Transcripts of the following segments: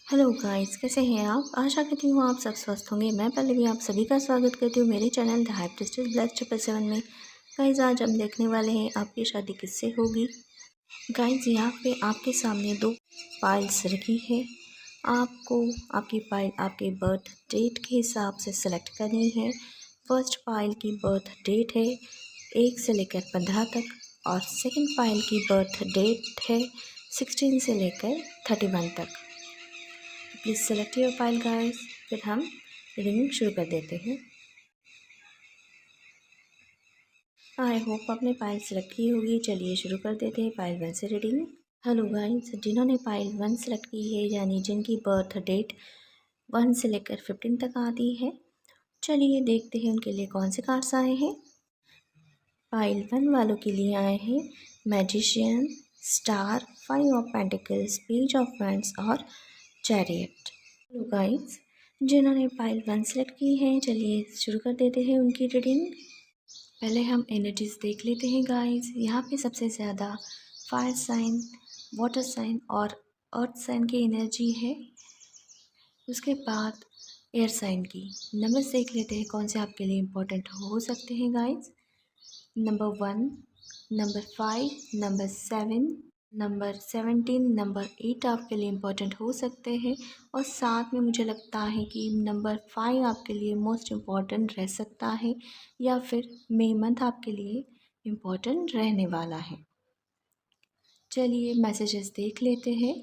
Hello guys, कैसे हैं आप। आशा करती हूँ आप सब स्वस्थ होंगे। मैं पहले भी आप सभी का स्वागत करती हूँ मेरे channel the hype twisted black 777 में। गाइस, आज हम देखने वाले हैं आपकी शादी किससे होगी। गाइस, यहाँ पे आपके सामने दो फाइल्स रखी है। आपको आपकी फाइल आपके बर्थ डेट के हिसाब से सेलेक्ट करनी है। फर्स्ट फाइल की बर्थ डेट है 1 से लेकर 15 तक और सेकंड फाइल की बर्थ डेट है 16 से लेकर 31 तक। Please select your file guys. फिर हम रीडिंग शुरू कर देते हैं। आई होप आपने फाइल सेलेक्ट की होगी। चलिए शुरू कर देते हैं फाइल 1 से रीडिंग। हेलो गाइस, जिन्होंने फाइल 1 सेलेक्ट की है यानी जिनकी बर्थ डेट 1 से लेकर 15 तक आती है, चलिए देखते हैं उनके लिए कौन से कार्ड्स आए हैं। फाइल 1 वालों के लिए आए हैं magician, star, 5 of pentacles, page of wands और चैरियट। हेलो गाइस, जिन्होंने फाइल 1 सेलेक्ट की है, चलिए शुरू कर देते हैं उनकी रीडिंग। पहले हम एनर्जीज देख लेते हैं गाइस। यहाँ पे सबसे ज़्यादा फायर साइन, वाटर साइन और अर्थ साइन की एनर्जी है। उसके बाद एयर साइन की नंबर्स देख लेते हैं कौन से आपके लिए इम्पोर्टेंट हो सकते हैं guys. Number 1, number 5, number 7, number 17, number 8 आपके लिए इम्पोर्टेंट हो सकते हैं। और साथ में मुझे लगता है कि नंबर 5 आपके लिए मोस्ट इम्पॉर्टेंट रह सकता है या फिर मई मंथ आपके लिए इम्पोर्टेंट रहने वाला है। चलिए मैसेजेस देख लेते हैं।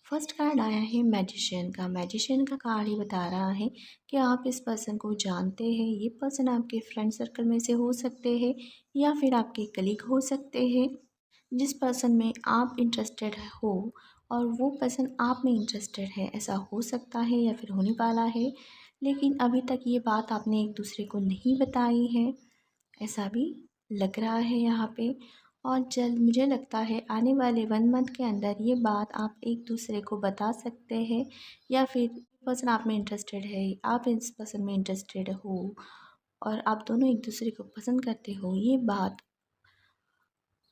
फर्स्ट कार्ड आया है मैजिशियन का। मैजिशियन का कार्ड ही बता रहा है कि आप इस पर्सन को जानते हैं। ये पर्सन आपके फ्रेंड सर्कल में से हो सकते हैं या फिर आपके कलीग हो सकते हैं। जिस पर्सन में आप इंटरेस्टेड हो और वो पर्सन आप में इंटरेस्टेड है, ऐसा हो सकता है या फिर होने वाला है। लेकिन अभी तक ये बात आपने एक दूसरे को नहीं बताई है, ऐसा भी लग रहा है यहाँ पे। और जल्द मुझे लगता है आने वाले 1 मंथ के अंदर ये बात आप एक दूसरे को बता सकते हैं या फिर पर्सन आप में इंटरेस्टेड है, आप इस पर्सन में इंटरेस्टेड हो और आप दोनों एक दूसरे को पसंद करते हो। ये बात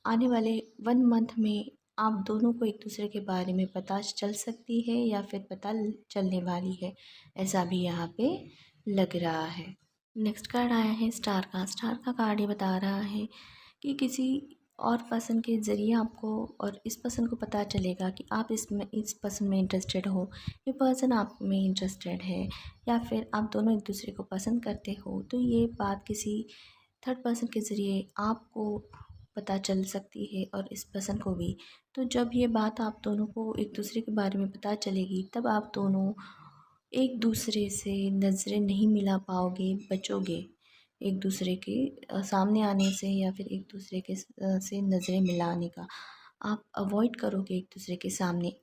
आने वाले 1 मंथ में आप दोनों को एक दूसरे के बारे में पता चल सकती है या फिर पता चलने वाली है, ऐसा भी यहाँ पे लग रहा है। नेक्स्ट कार्ड आया है स्टार का। स्टार का कार्ड ये बता रहा है कि किसी और पर्सन के ज़रिए आपको और इस पर्सन को पता चलेगा कि आप इस पर्सन में इंटरेस्टेड हो, ये पर्सन आप में इंटरेस्टेड है या फिर आप दोनों एक दूसरे को पसंद करते हो। तो ये बात किसी थर्ड पर्सन के ज़रिए आपको पता चल सकती है और इस पर्सन को भी। तो जब ये बात आप दोनों को एक दूसरे के बारे में पता चलेगी, तब आप दोनों एक दूसरे से नज़रें नहीं मिला पाओगे, बचोगे एक दूसरे के सामने आने से या फिर एक दूसरे के से नज़रें मिलाने का आप अवॉइड करोगे। एक दूसरे के सामने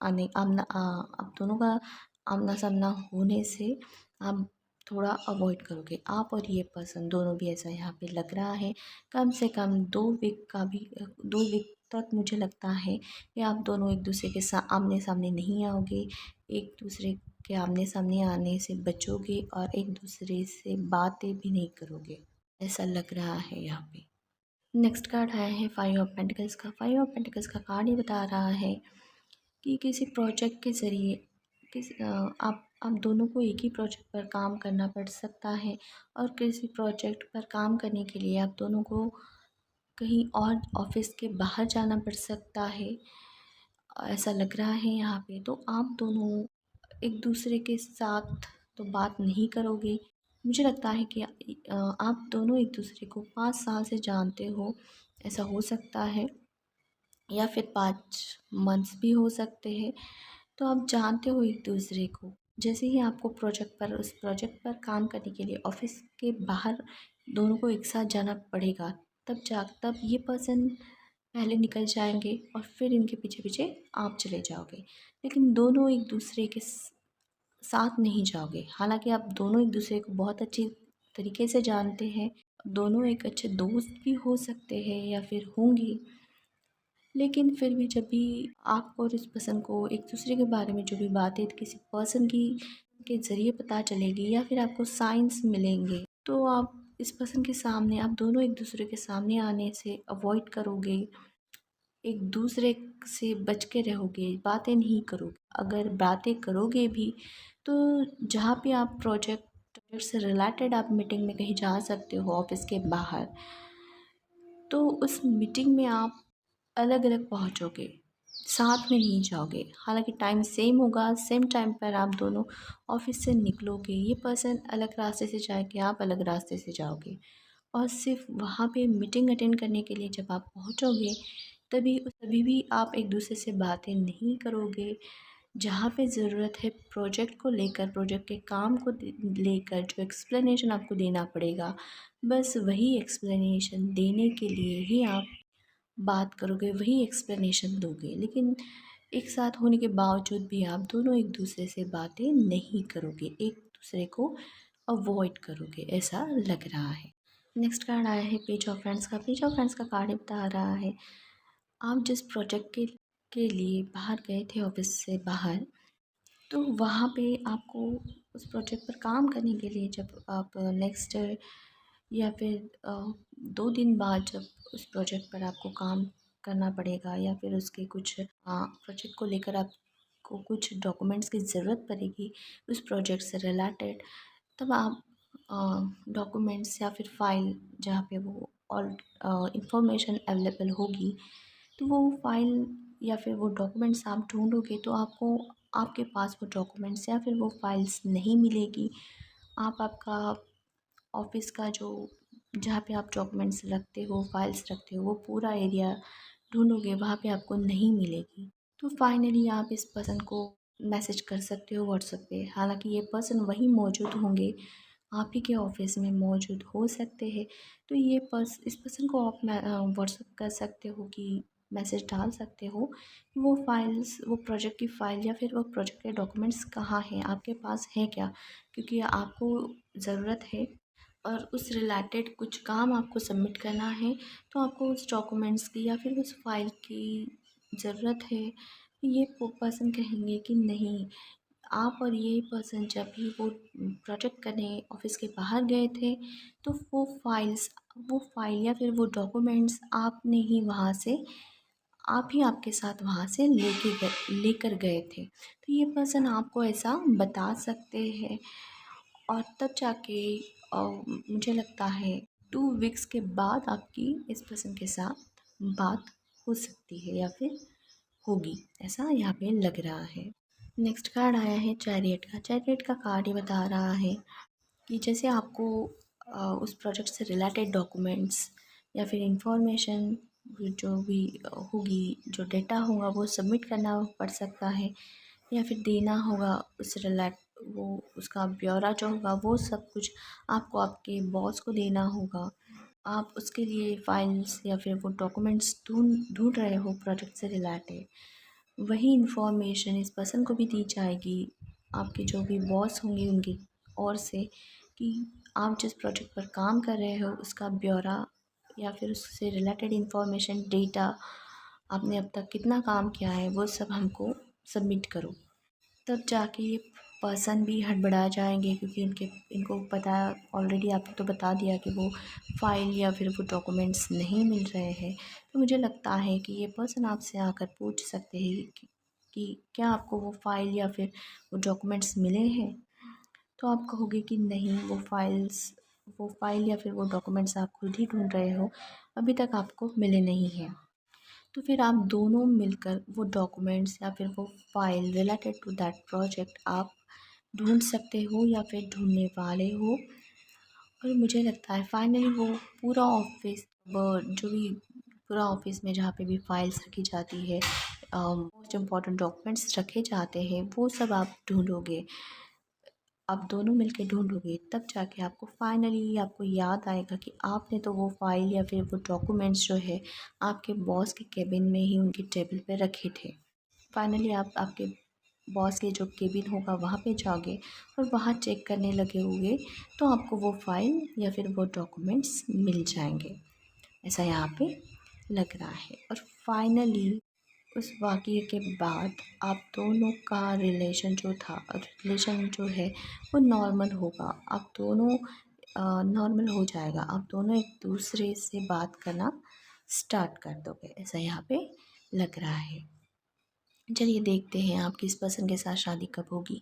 आने आप दोनों का आमना सामना होने से आप थोड़ा अवॉइड करोगे, आप और ये पर्सन दोनों भी, ऐसा यहाँ पे लग रहा है। कम से कम 2 वीक का भी 2 वीक तक मुझे लगता है कि आप दोनों एक दूसरे के आमने सामने नहीं आओगे, एक दूसरे के आमने सामने आने से बचोगे और एक दूसरे से बातें भी नहीं करोगे, ऐसा लग रहा है यहाँ पे। नेक्स्ट कार्ड आया है 5 ऑफ पेंटिकल्स का। 5 ऑफ पेंटिकल्स का कार्ड ये बता रहा है कि किसी प्रोजेक्ट के ज़रिए आप दोनों को एक ही प्रोजेक्ट पर काम करना पड़ सकता है और किसी प्रोजेक्ट पर काम करने के लिए आप दोनों को कहीं और ऑफिस के बाहर जाना पड़ सकता है, ऐसा लग रहा है यहाँ पे। तो आप दोनों एक दूसरे के साथ तो बात नहीं करोगे। मुझे लगता है कि आप दोनों एक दूसरे को 5 साल से जानते हो, ऐसा हो सकता है या फिर 5 मंथ्स भी हो सकते हैं। तो आप जानते हो एक दूसरे को। जैसे ही आपको उस प्रोजेक्ट पर काम करने के लिए ऑफिस के बाहर दोनों को एक साथ जाना पड़ेगा, तब ये पर्सन पहले निकल जाएंगे और फिर इनके पीछे पीछे आप चले जाओगे। लेकिन दोनों एक दूसरे के साथ नहीं जाओगे। हालांकि आप दोनों एक दूसरे को बहुत अच्छी तरीके से जानते हैं, दोनों एक अच्छे दोस्त भी हो सकते हैं या फिर होंगे। लेकिन फिर भी जब भी आपको और इस पर्सन को एक दूसरे के बारे में जो भी बातें किसी पर्सन की के ज़रिए पता चलेगी या फिर आपको साइंस मिलेंगे, तो आप इस पर्सन के सामने, आप दोनों एक दूसरे के सामने आने से अवॉइड करोगे। एक दूसरे से बच के रहोगे, बातें नहीं करोगे। अगर बातें करोगे भी तो जहाँ पे आप प्रोजेक्ट से रिलेटेड आप मीटिंग में कहीं जा सकते हो ऑफिस के बाहर, तो उस मीटिंग में आप अलग अलग पहुँचोगे, साथ में नहीं जाओगे। हालांकि टाइम सेम होगा, सेम टाइम पर आप दोनों ऑफिस से निकलोगे, ये पर्सन अलग रास्ते से जाएंगे, आप अलग रास्ते से जाओगे। और सिर्फ वहाँ पे मीटिंग अटेंड करने के लिए जब आप पहुँचोगे, तभी भी आप एक दूसरे से बातें नहीं करोगे। जहाँ पे ज़रूरत है प्रोजेक्ट को लेकर, प्रोजेक्ट के काम को लेकर जो एक्सप्लेनेशन आपको देना पड़ेगा, बस वही एक्सप्लेनेशन देने के लिए ही आप बात करोगे, वही एक्सप्लेनेशन दोगे। लेकिन एक साथ होने के बावजूद भी आप दोनों एक दूसरे से बातें नहीं करोगे, एक दूसरे को अवॉइड करोगे, ऐसा लग रहा है। नेक्स्ट कार्ड आया है पेज ऑफ फ्रेंड्स का। पेज ऑफ फ्रेंड्स का कार्ड बता रहा है आप जिस प्रोजेक्ट के लिए बाहर गए थे ऑफिस से बाहर, तो वहाँ पे आपको उस प्रोजेक्ट पर काम करने के लिए जब आप नेक्स्ट या फिर 2 दिन बाद जब उस प्रोजेक्ट पर आपको काम करना पड़ेगा, या फिर उसके कुछ प्रोजेक्ट को लेकर आपको कुछ डॉक्यूमेंट्स की ज़रूरत पड़ेगी उस प्रोजेक्ट से रिलेटेड, तब आप डॉक्यूमेंट्स या फिर फाइल जहाँ पे वो ऑल इंफॉर्मेशन अवेलेबल होगी, तो वो फाइल या फिर वो डॉक्यूमेंट्स आप ढूंढोगे तो आपको आपके पास वो डॉक्यूमेंट्स या फिर वो फाइल्स नहीं मिलेगी। आप आपका ऑफिस का जो जहाँ पे आप डॉक्यूमेंट्स रखते हो, फाइल्स रखते हो, वो पूरा एरिया ढूंढोगे, वहाँ पे आपको नहीं मिलेगी। तो फाइनली आप इस पर्सन को मैसेज कर सकते हो व्हाट्सएप पे। हालांकि ये पर्सन वहीं मौजूद होंगे, आप ही के ऑफिस में मौजूद हो सकते हैं। तो इस पर्सन को आप व्हाट्सएप कर सकते हो कि मैसेज डाल सकते हो कि वो फाइल्स, वो प्रोजेक्ट की फ़ाइल या फिर वो प्रोजेक्ट के डॉक्यूमेंट्स कहाँ हैं, आपके पास है क्या? क्योंकि आपको ज़रूरत है और उस रिलेटेड कुछ काम आपको सबमिट करना है, तो आपको उस डॉक्यूमेंट्स की या फिर उस फाइल की ज़रूरत है। ये पर्सन कहेंगे कि नहीं, आप और ये पर्सन जब भी वो प्रोजेक्ट करने ऑफिस के बाहर गए थे, तो वो फाइल या फिर वो डॉक्यूमेंट्स आपने ही वहाँ से, आप ही आपके साथ वहाँ से लेकर गए थे। तो ये पर्सन आपको ऐसा बता सकते हैं। और तब जाके मुझे लगता है 2 वीक्स के बाद आपकी इस पर्सन के साथ बात हो सकती है या फिर होगी, ऐसा यहाँ पे लग रहा है। नेक्स्ट कार्ड आया है चैरियट का। चैरियट का कार्ड ये बता रहा है कि जैसे आपको उस प्रोजेक्ट से रिलेटेड डॉक्यूमेंट्स या फिर इंफॉर्मेशन जो भी होगी, जो डेटा होगा वो सबमिट करना पड़ सकता है, या फिर देना होगा उस रिलेट वो उसका ब्यौरा जो होगा वो सब कुछ आपको आपके बॉस को देना होगा। आप उसके लिए फाइल्स या फिर वो डॉक्यूमेंट्स ढूंढ ढूंढ रहे हो प्रोजेक्ट से रिलेटेड, वही इन्फॉर्मेशन इस पर्सन को भी दी जाएगी, आपके जो भी बॉस होंगे उनकी ओर से, कि आप जिस प्रोजेक्ट पर काम कर रहे हो उसका ब्यौरा या फिर उससे रिलेटेड इन्फॉर्मेशन, डेटा, आपने अब तक कितना काम किया है वो सब हमको सबमिट करो। तब जाके ये पर्सन भी हड़बड़ा जाएंगे, क्योंकि इनको पता, ऑलरेडी आपने तो बता दिया कि वो फाइल या फिर वो डॉक्यूमेंट्स नहीं मिल रहे हैं। तो मुझे लगता है कि ये पर्सन आपसे आकर पूछ सकते हैं कि क्या आपको वो फाइल या फिर वो डॉक्यूमेंट्स मिले हैं। तो आप कहोगे कि नहीं, वो फाइल या फिर वो डॉक्यूमेंट्स आप खुद ही ढूंढ रहे हो, अभी तक आपको मिले नहीं हैं। तो फिर आप दोनों मिलकर वो डॉक्यूमेंट्स या फिर वो file related to that project आप ढूंढ सकते हो या फिर ढूंढने वाले हो। और मुझे लगता है फाइनली वो पूरा ऑफिस, जो भी पूरा ऑफिस में जहाँ पे भी फाइल्स रखी जाती है, मोस्ट इम्पॉर्टेंट डॉक्यूमेंट्स रखे जाते हैं, वो सब आप ढूंढोगे, आप दोनों मिलके ढूंढोगे। तब जाके आपको फाइनली आपको याद आएगा कि आपने तो वो फाइल या फिर वो डॉक्यूमेंट्स जो है आपके बॉस के केबिन में ही उनकी टेबल पे रखे थे। फाइनली आप आपके बॉस के जो केबिन होगा वहाँ पे जाओगे और वहाँ चेक करने लगे होगे, तो आपको वो फाइल या फिर वो डॉक्यूमेंट्स मिल जाएंगे, ऐसा यहाँ पे लग रहा है। और फाइनली उस वाक़ये के बाद आप दोनों का रिलेशन जो है वो नॉर्मल होगा। आप दोनों नॉर्मल हो जाएगा, आप दोनों एक दूसरे से बात करना स्टार्ट कर दोगे, ऐसा यहाँ पे लग रहा है। चलिए देखते हैं आपकी इस पर्सन के साथ शादी कब होगी।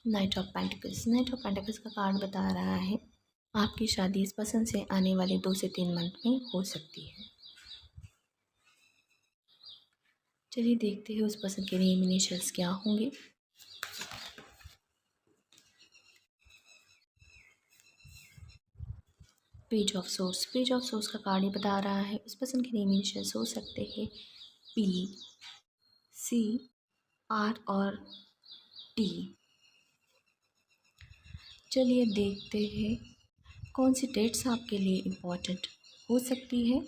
Night of pentacles. Night of pentacles का कार्ड बता रहा है आपकी शादी इस पर्सन से आने वाले 2 से 3 मंथ में हो सकती है। चलिए देखते हैं उस पर्सन के नेम इनिशियल्स क्या होंगे। Page of source. Page of source का कार्ड ही बता रहा है उस पर्सन के नेम इनिशियल्स हो सकते हैं पी, सी, आर और टी। चलिए देखते हैं कौन सी डेट्स आपके लिए इम्पोर्टेंट हो सकती है।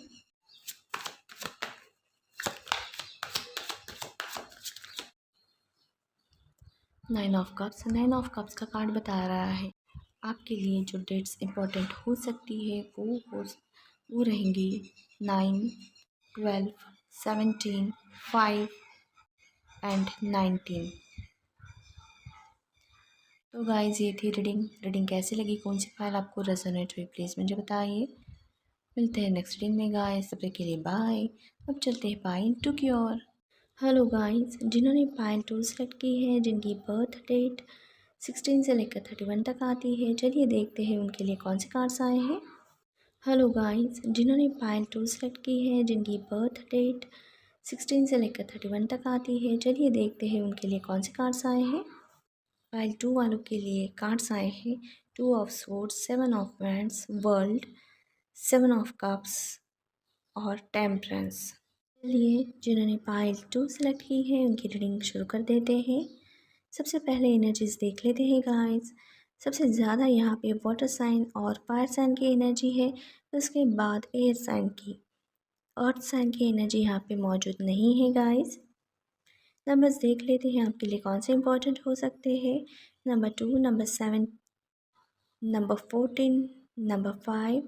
Nine of cups. Nine of cups का कार्ड बता रहा है आपके लिए जो डेट्स इम्पोर्टेंट हो सकती है वो रहेंगी 9, 12, 17, 5 एंड 19। तो गाइस ये थी रीडिंग कैसी लगी, कौन सी फाइल आपको रेजोनेट हुई, प्लीज़ मुझे बताइए। मिलते हैं नेक्स्ट रीडिंग में गाइस, तब तक के लिए बाय। अब चलते हैं पाइल 2 की ओर। हेलो गाइस, जिन्होंने पाइल 2 सेलेक्ट की है, जिनकी बर्थ डेट 16 से लेकर 31 तक आती है, चलिए देखते हैं उनके लिए कौन से कार्ड्स आए हैं। हेलो गाइस, जिन्होंने पाइल 2 सेलेक्ट की है, जिनकी बर्थ डेट 16 से लेकर 31 तक आती है, चलिए देखते हैं उनके लिए कौन से कार्ड्स आए हैं। पाइल 2 वालों के लिए कार्ड्स आए हैं 2 of swords, 7 of wands, world, 7 of cups और टेम्परेंस। चलिए जिन्होंने पाइल 2 सेलेक्ट की है उनकी रीडिंग शुरू कर देते हैं। सबसे पहले एनर्जीज देख लेते हैं गाइस। सबसे ज़्यादा यहाँ पे वाटर साइन और फायर साइन की एनर्जी है, उसके बाद एयर साइन की, अर्थ साइन की एनर्जी यहाँ पे मौजूद नहीं है गाइस। नंबर्स देख लेते हैं आपके लिए कौन से इंपॉर्टेंट हो सकते हैं। Number 2, number 7, number 14, number 5,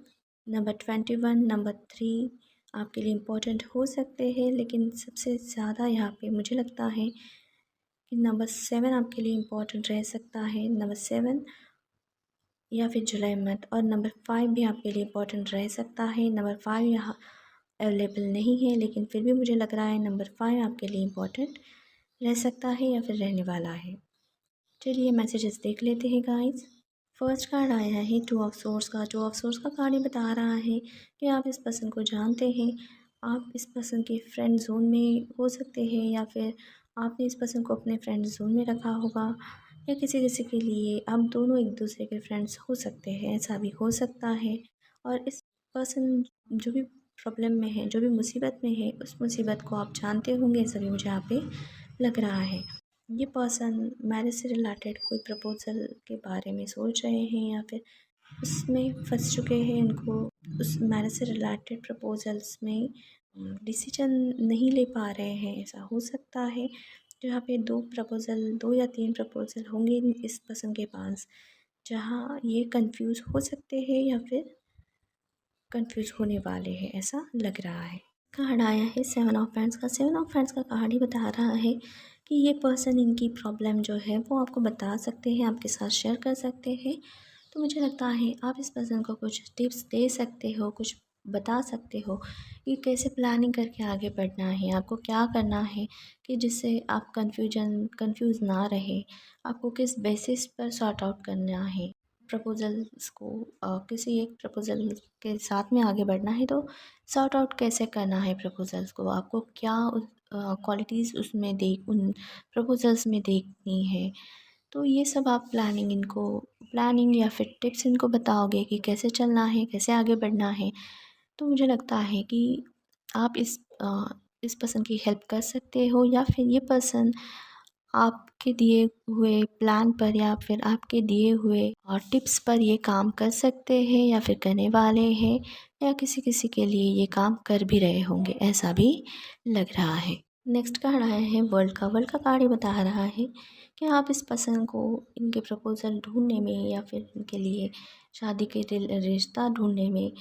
number 21, number 3 आपके लिए इम्पोर्टेंट हो सकते हैं, लेकिन सबसे ज़्यादा यहाँ पे मुझे लगता है कि नंबर 7 आपके लिए इम्पोर्टेंट रह सकता है। नंबर 7 या फिर जुलाई मंथ, और नंबर 5 भी आपके लिए इम्पोर्टेंट रह सकता है। नंबर 5 यहाँ अवेलेबल नहीं है, लेकिन फिर भी मुझे लग रहा है नंबर 5 आपके लिए इम्पोर्टेंट रह सकता है या फिर रहने वाला है। चलिए मैसेजेस देख लेते हैं गाइस। फर्स्ट कार्ड आया है 2 ऑफ सोर्स का। 2 ऑफ सोर्स का कार्ड ही बता रहा है कि आप इस पर्सन को जानते हैं, आप इस पर्सन के फ्रेंड जोन में हो सकते हैं, या फिर आपने इस पर्सन को अपने फ्रेंड जोन में रखा होगा, या किसी किसी के लिए आप दोनों एक दूसरे के फ्रेंड्स हो सकते हैं, ऐसा भी हो सकता है। और इस पर्सन जो भी प्रॉब्लम में है, जो भी मुसीबत में है, उस मुसीबत को आप जानते होंगे, ऐसा भी मुझे यहाँ पे लग रहा है। ये पर्सन मैरिज से रिलेटेड कोई प्रपोज़ल के बारे में सोच रहे हैं, या फिर उसमें फंस चुके हैं। इनको उस मैरिज से रिलेटेड प्रपोज़ल्स में डिसीजन नहीं ले पा रहे हैं, ऐसा हो सकता है। तो यहाँ पे 2 या 3 प्रपोज़ल होंगे इस पर्सन के पास, जहाँ ये कंफ्यूज हो सकते हैं या फिर कंफ्यूज होने वाले हैं, ऐसा लग रहा है। कार्ड आया है 7 ऑफ हैंड्स का। 7 ऑफ हैंड्स का कार्ड ही बता रहा है कि ये पर्सन इनकी प्रॉब्लम जो है वो आपको बता सकते हैं, आपके साथ शेयर कर सकते हैं। तो मुझे लगता है आप इस पर्सन को कुछ टिप्स दे सकते हो, कुछ बता सकते हो कि कैसे प्लानिंग करके आगे बढ़ना है, आपको क्या करना है, कि जिससे आप कंफ्यूज ना रहे, आपको किस बेसिस पर सॉर्ट आउट करना है प्रपोजल्स को। किसी एक प्रपोज़ल के साथ में आगे बढ़ना है तो सॉर्ट आउट कैसे करना है प्रपोज़ल्स को, आपको क्या क्वालिटीज़ उसमें उन प्रपोज़ल्स में देखनी है। तो ये सब आप प्लानिंग या फिर टिप्स इनको बताओगे कि कैसे चलना है, कैसे आगे बढ़ना है। तो मुझे लगता है कि आप इस पर्सन की हेल्प कर सकते हो, या फिर ये पर्सन आपके दिए हुए प्लान पर या फिर आपके दिए हुए और टिप्स पर ये काम कर सकते हैं या फिर करने वाले हैं, या किसी किसी के लिए ये काम कर भी रहे होंगे, ऐसा भी लग रहा है। नेक्स्ट कार्ड आया है वर्ल्ड का। वर्ल्ड का कार्ड ही बता रहा है कि आप इस पर्सन को इनके प्रपोज़ल ढूंढने में या फिर इनके लिए शादी के रिश्ता ढूंढने में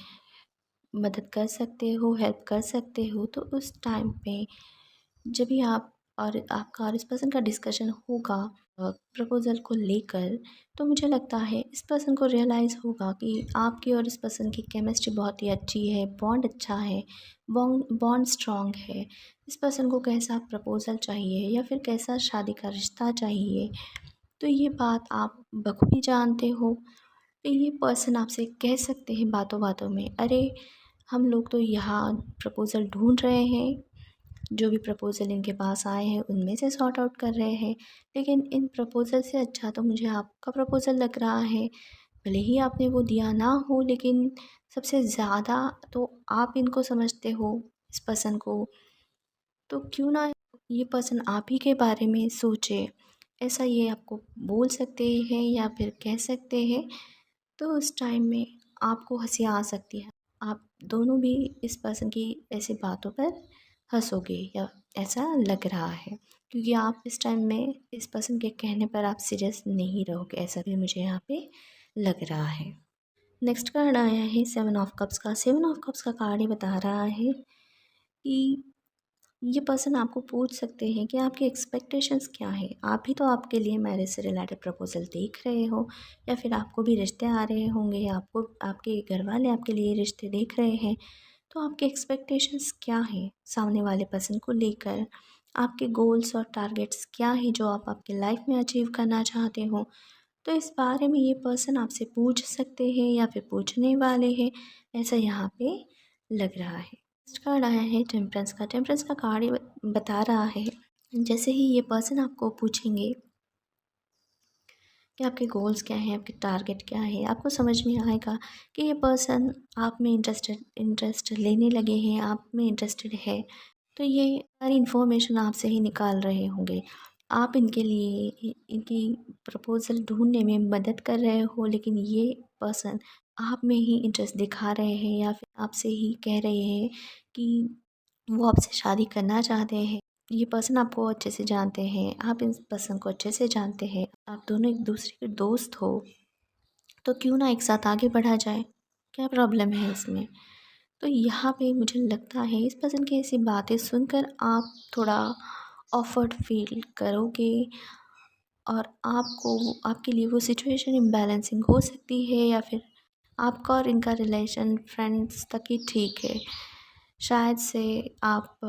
मदद कर सकते हो, हेल्प कर सकते हो। तो उस टाइम पे जब भी आप और आपका और इस पर्सन का डिस्कशन होगा प्रपोज़ल को लेकर, तो मुझे लगता है इस पर्सन को रियलाइज़ होगा कि आपकी और इस पर्सन की केमिस्ट्री बहुत ही अच्छी है, बॉन्ड अच्छा है, बॉन्ड स्ट्रॉन्ग है। इस पर्सन को कैसा प्रपोज़ल चाहिए या फिर कैसा शादी का रिश्ता चाहिए, तो ये बात आप बखूबी जानते हो। तो ये पर्सन आपसे कह सकते हैं बातों बातों में, अरे हम लोग तो यहाँ प्रपोज़ल ढूंढ रहे हैं, जो भी प्रपोज़ल इनके पास आए हैं उनमें से सॉर्ट आउट कर रहे हैं, लेकिन इन प्रपोज़ल से अच्छा तो मुझे आपका प्रपोज़ल लग रहा है। भले ही आपने वो दिया ना हो, लेकिन सबसे ज़्यादा तो आप इनको समझते हो, इस पर्सन को, तो क्यों ना ये पर्सन आप ही के बारे में सोचे। ऐसा ये आपको बोल सकते हैं या फिर कह सकते हैं। तो उस टाइम में आपको हंसी आ सकती है, आप दोनों भी इस पर्सन की ऐसी बातों पर हंसोगे, या ऐसा लग रहा है, क्योंकि आप इस टाइम में इस पर्सन के कहने पर आप सीरियस नहीं रहोगे, ऐसा भी मुझे यहाँ पे लग रहा है। नेक्स्ट कार्ड आया है 7 ऑफ कप्स का। 7 ऑफ कप्स का कार्ड ये बता रहा है कि ये पर्सन आपको पूछ सकते हैं कि आपकी एक्सपेक्टेशंस क्या है। आप भी तो आपके लिए मैरिज से रिलेटेड प्रपोज़ल देख रहे हो, या फिर आपको भी रिश्ते आ रहे होंगे, आपको आपके घर वाले आपके लिए रिश्ते देख रहे हैं। तो आपके एक्सपेक्टेशंस क्या है सामने वाले पर्सन को लेकर, आपके गोल्स और टारगेट्स क्या है जो आप आपके लाइफ में अचीव करना चाहते हो। तो इस बारे में ये पर्सन आपसे पूछ सकते हैं या फिर पूछने वाले हैं, ऐसा यहाँ पे लग रहा है। नेक्स्ट कार्ड आया है टेम्परेंस का। टेम्परेंस का कार्ड ये बता रहा है, जैसे ही ये पर्सन आपको पूछेंगे कि आपके गोल्स क्या हैं, आपके टारगेट क्या है, आपको समझ में आएगा कि ये पर्सन आप में इंटरेस्ट लेने लगे हैं, आप में इंटरेस्टेड है। तो ये सारी इन्फॉर्मेशन आपसे ही निकाल रहे होंगे। आप इनके लिए इनकी प्रपोज़ल ढूंढने में मदद कर रहे हो, लेकिन ये पर्सन आप में ही इंटरेस्ट दिखा रहे हैं या फिर आपसे ही कह रहे हैं कि वो आपसे शादी करना चाहते हैं। ये पर्सन आपको अच्छे से जानते हैं, आप इस पर्सन को अच्छे से जानते हैं, आप दोनों एक दूसरे के दोस्त हो, तो क्यों ना एक साथ आगे बढ़ा जाए, क्या प्रॉब्लम है इसमें। तो यहाँ पे मुझे लगता है इस पर्सन की ऐसी बातें सुनकर आप थोड़ा ऑफर्ड फील करोगे, और आपको आपके लिए वो सिचुएशन इम्बैलेंसिंग हो सकती है, या फिर आपका और इनका रिलेशन फ्रेंड्स तक ही ठीक है। शायद से आप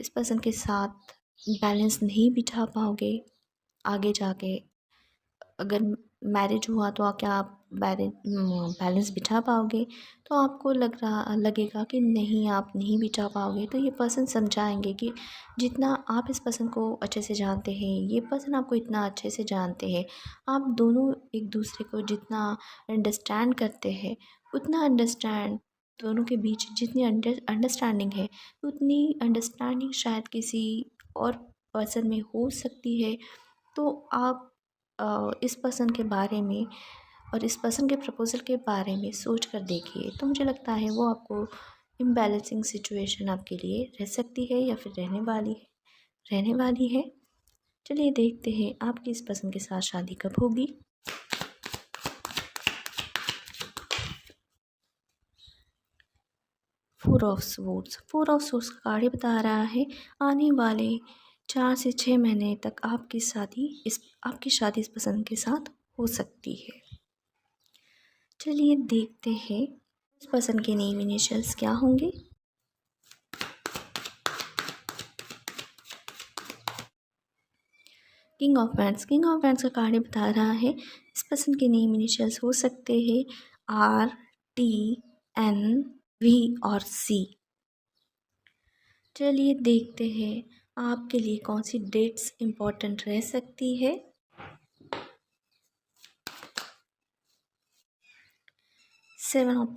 इस पर्सन के साथ बैलेंस नहीं बिठा पाओगे आगे जाके। अगर मैरिज हुआ तो क्या आप बैलेंस बिठा पाओगे, तो आपको लगेगा कि नहीं, आप नहीं बिठा पाओगे। तो ये पर्सन समझाएंगे कि जितना आप इस पर्सन को अच्छे से जानते हैं, ये पर्सन आपको इतना अच्छे से जानते हैं, आप दोनों एक दूसरे को जितना अंडरस्टैंड करते हैं, उतना अंडरस्टैंड दोनों के बीच जितनी अंडरस्टैंडिंग है, उतनी अंडरस्टैंडिंग शायद किसी और पर्सन में हो सकती है। तो आप इस पर्सन के बारे में और इस पर्सन के प्रपोज़ल के बारे में सोच कर देखिए, तो मुझे लगता है वो आपको इम्बैलेंसिंग सिचुएशन आपके लिए रह सकती है या फिर रहने वाली है। चलिए देखते हैं आपकी इस पर्सन के साथ शादी कब होगी। फोर ऑफ सोर्स का कार्ड बता रहा है, आने वाले 4 से 6 महीने तक आपकी शादी इस पर्सन के साथ हो सकती है। चलिए देखते हैं इस पर्सन के नेम इनिशियल्स क्या होंगे। किंग ऑफ वैंड्स का कार्ड बता रहा है, इस पर्सन के नेम इनिशियल्स हो सकते हैं RTNV और C। चलिए देखते हैं आपके लिए कौन सी डेट्स इम्पोर्टेंट रह सकती है। सेवन ऑफ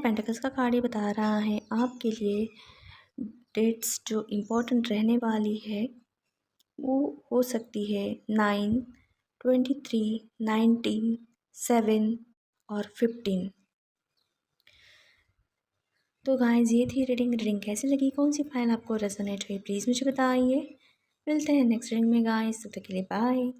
पेंटिकल्स का कार्ड बता रहा है, आपके लिए डेट्स जो इम्पोर्टेंट रहने वाली है वो हो सकती है 9, 23, 19, 7 और 15। तो गाइस ये थी रीडिंग कैसी लगी, कौन सी फाइल आपको रेजोनेट हुई, प्लीज़ मुझे बताइए। मिलते हैं नेक्स्ट रीडिंग में गाइस, तब तक के लिए बाय।